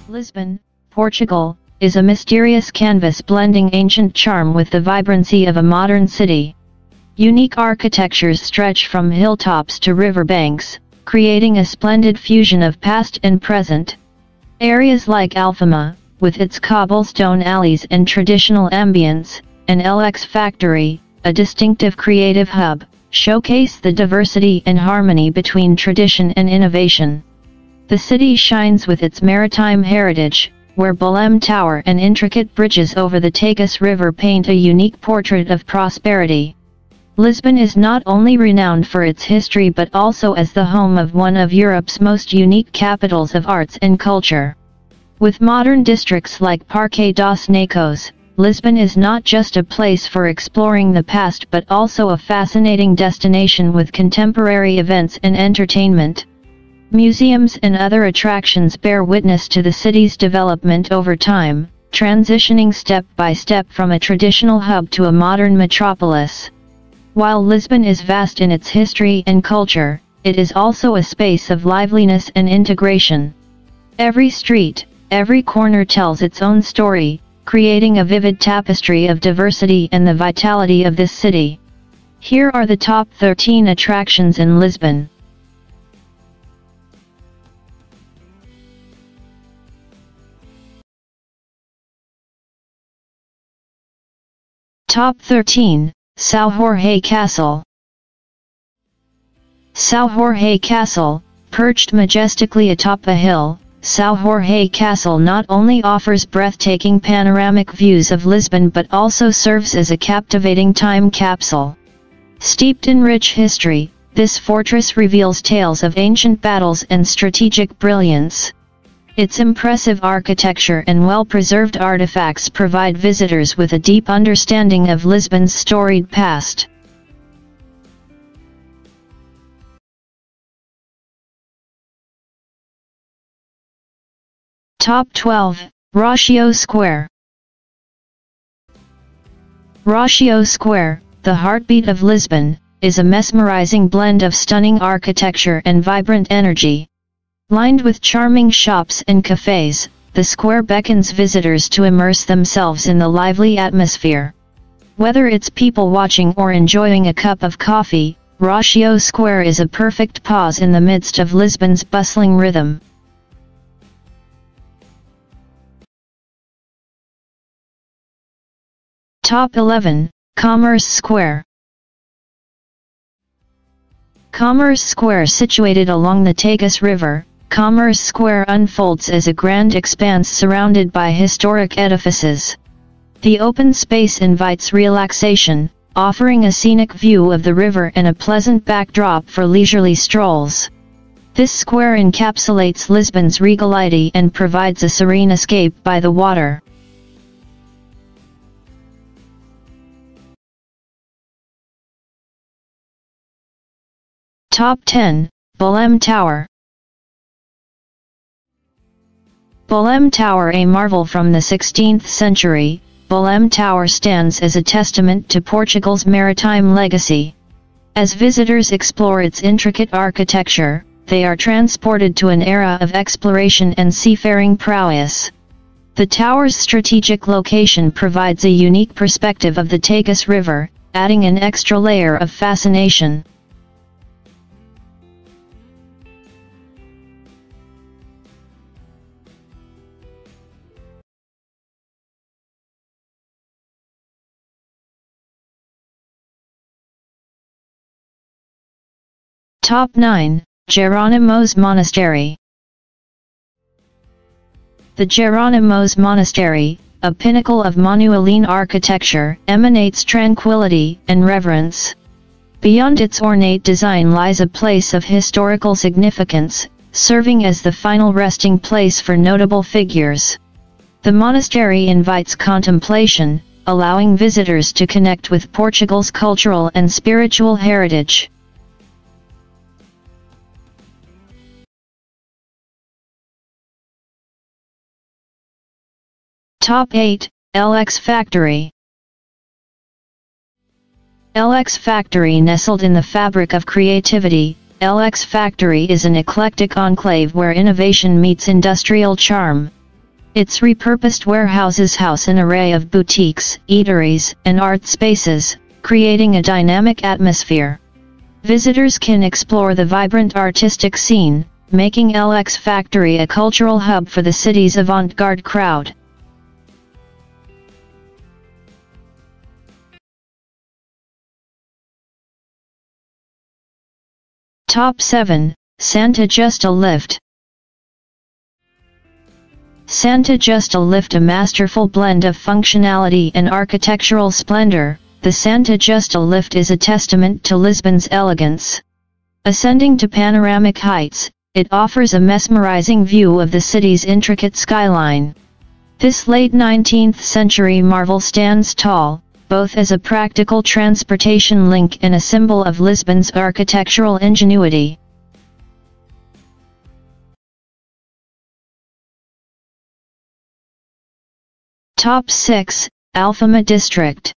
Lisbon, Portugal, is a mysterious canvas blending ancient charm with the vibrancy of a modern city. Unique architectures stretch from hilltops to riverbanks, creating a splendid fusion of past and present. Areas like Alfama, with its cobblestone alleys and traditional ambience, and LX Factory, a distinctive creative hub, showcase the diversity and harmony between tradition and innovation. The city shines with its maritime heritage, where Belém Tower and intricate bridges over the Tagus River paint a unique portrait of prosperity. Lisbon is not only renowned for its history but also as the home of one of Europe's most unique capitals of arts and culture. With modern districts like Parque das Nações, Lisbon is not just a place for exploring the past but also a fascinating destination with contemporary events and entertainment. Museums and other attractions bear witness to the city's development over time, transitioning step by step from a traditional hub to a modern metropolis. While Lisbon is vast in its history and culture, it is also a space of liveliness and integration. Every street, every corner tells its own story, creating a vivid tapestry of diversity and the vitality of this city. Here are the top 13 attractions in Lisbon. Top 13, São Jorge Castle. São Jorge Castle, perched majestically atop a hill, São Jorge Castle not only offers breathtaking panoramic views of Lisbon but also serves as a captivating time capsule. Steeped in rich history, this fortress reveals tales of ancient battles and strategic brilliance. Its impressive architecture and well-preserved artifacts provide visitors with a deep understanding of Lisbon's storied past. Top 12, Rocio Square. Rocio Square, the heartbeat of Lisbon, is a mesmerizing blend of stunning architecture and vibrant energy. Lined with charming shops and cafes, the square beckons visitors to immerse themselves in the lively atmosphere. Whether it's people watching or enjoying a cup of coffee, Rocio Square is a perfect pause in the midst of Lisbon's bustling rhythm. Top 11, Commerce Square. Commerce Square, situated along the Tagus River, Commerce Square unfolds as a grand expanse surrounded by historic edifices. The open space invites relaxation, offering a scenic view of the river and a pleasant backdrop for leisurely strolls. This square encapsulates Lisbon's regality and provides a serene escape by the water. Top 10, Belém Tower. Belém Tower, a marvel from the 16th century, Belém Tower stands as a testament to Portugal's maritime legacy. As visitors explore its intricate architecture, they are transported to an era of exploration and seafaring prowess. The tower's strategic location provides a unique perspective of the Tagus River, adding an extra layer of fascination. Top 9, Jerónimos Monastery. The Jerónimos Monastery, a pinnacle of Manueline architecture, emanates tranquility and reverence. Beyond its ornate design lies a place of historical significance, serving as the final resting place for notable figures. The monastery invites contemplation, allowing visitors to connect with Portugal's cultural and spiritual heritage. Top 8, LX Factory. LX Factory, nestled in the fabric of creativity, LX Factory is an eclectic enclave where innovation meets industrial charm. Its repurposed warehouses house an array of boutiques, eateries, and art spaces, creating a dynamic atmosphere. Visitors can explore the vibrant artistic scene, making LX Factory a cultural hub for the city's avant-garde crowd. Top 7, Santa Justa Lift. Santa Justa Lift, a masterful blend of functionality and architectural splendor. The Santa Justa Lift is a testament to Lisbon's elegance. Ascending to panoramic heights, it offers a mesmerizing view of the city's intricate skyline. This late 19th century marvel stands tall, both as a practical transportation link and a symbol of Lisbon's architectural ingenuity. Top 6, Alfama District.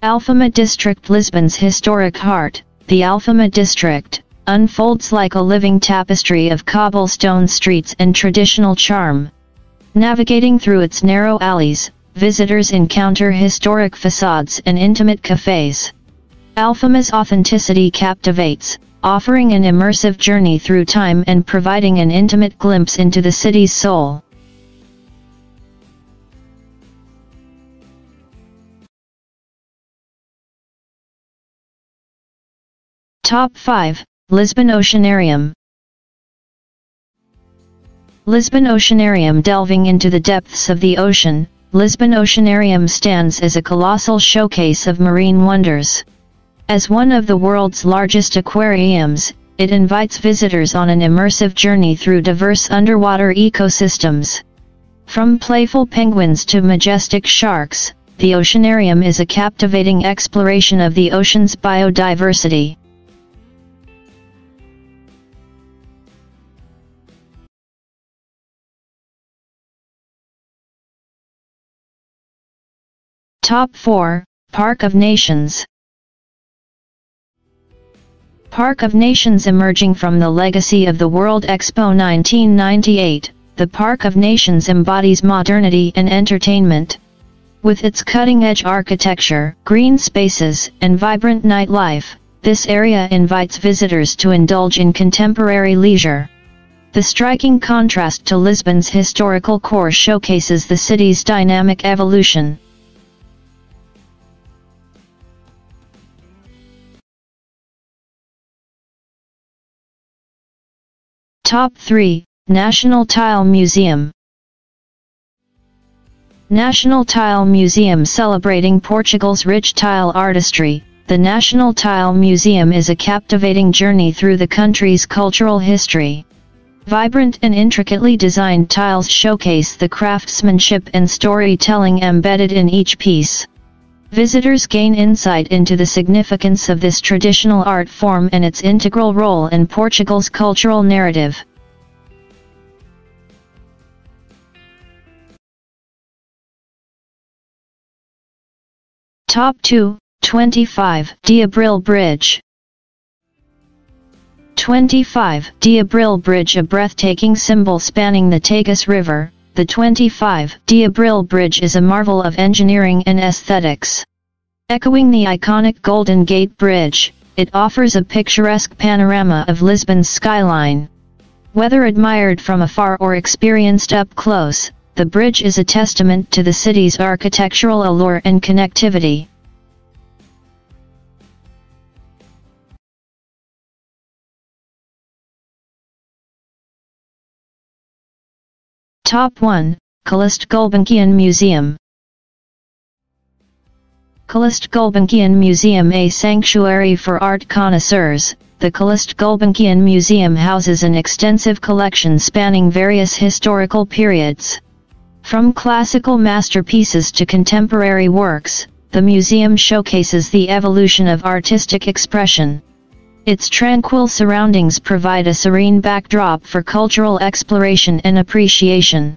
Alfama District, Lisbon's historic heart, the Alfama District, unfolds like a living tapestry of cobblestone streets and traditional charm. Navigating through its narrow alleys, visitors encounter historic facades and intimate cafes. Alfama's authenticity captivates, offering an immersive journey through time and providing an intimate glimpse into the city's soul. Top 5, Lisbon Oceanarium. Lisbon Oceanarium. Delving into the depths of the ocean, Lisbon Oceanarium stands as a colossal showcase of marine wonders. As one of the world's largest aquariums, it invites visitors on an immersive journey through diverse underwater ecosystems. From playful penguins to majestic sharks, the oceanarium is a captivating exploration of the ocean's biodiversity. Top 4, Parque of Nations. Parque of Nations. Emerging from the legacy of the World Expo 1998, the Parque of Nations embodies modernity and entertainment. With its cutting-edge architecture, green spaces, and vibrant nightlife, this area invites visitors to indulge in contemporary leisure. The striking contrast to Lisbon's historical core showcases the city's dynamic evolution. Top 3, National Tile Museum. National Tile Museum. Celebrating Portugal's rich tile artistry, the National Tile Museum is a captivating journey through the country's cultural history. Vibrant and intricately designed tiles showcase the craftsmanship and storytelling embedded in each piece. Visitors gain insight into the significance of this traditional art form and its integral role in Portugal's cultural narrative. Top 2, 25, Diabril Bridge. 25, Diabril Bridge. A breathtaking symbol spanning the Tagus River, the 25, Diabril Bridge is a marvel of engineering and aesthetics. Echoing the iconic Golden Gate Bridge, it offers a picturesque panorama of Lisbon's skyline. Whether admired from afar or experienced up close, the bridge is a testament to the city's architectural allure and connectivity. Top 1, Calouste Gulbenkian Museum. Calouste Gulbenkian Museum. A sanctuary for art connoisseurs, the Calouste Gulbenkian Museum houses an extensive collection spanning various historical periods. From classical masterpieces to contemporary works, the museum showcases the evolution of artistic expression. Its tranquil surroundings provide a serene backdrop for cultural exploration and appreciation.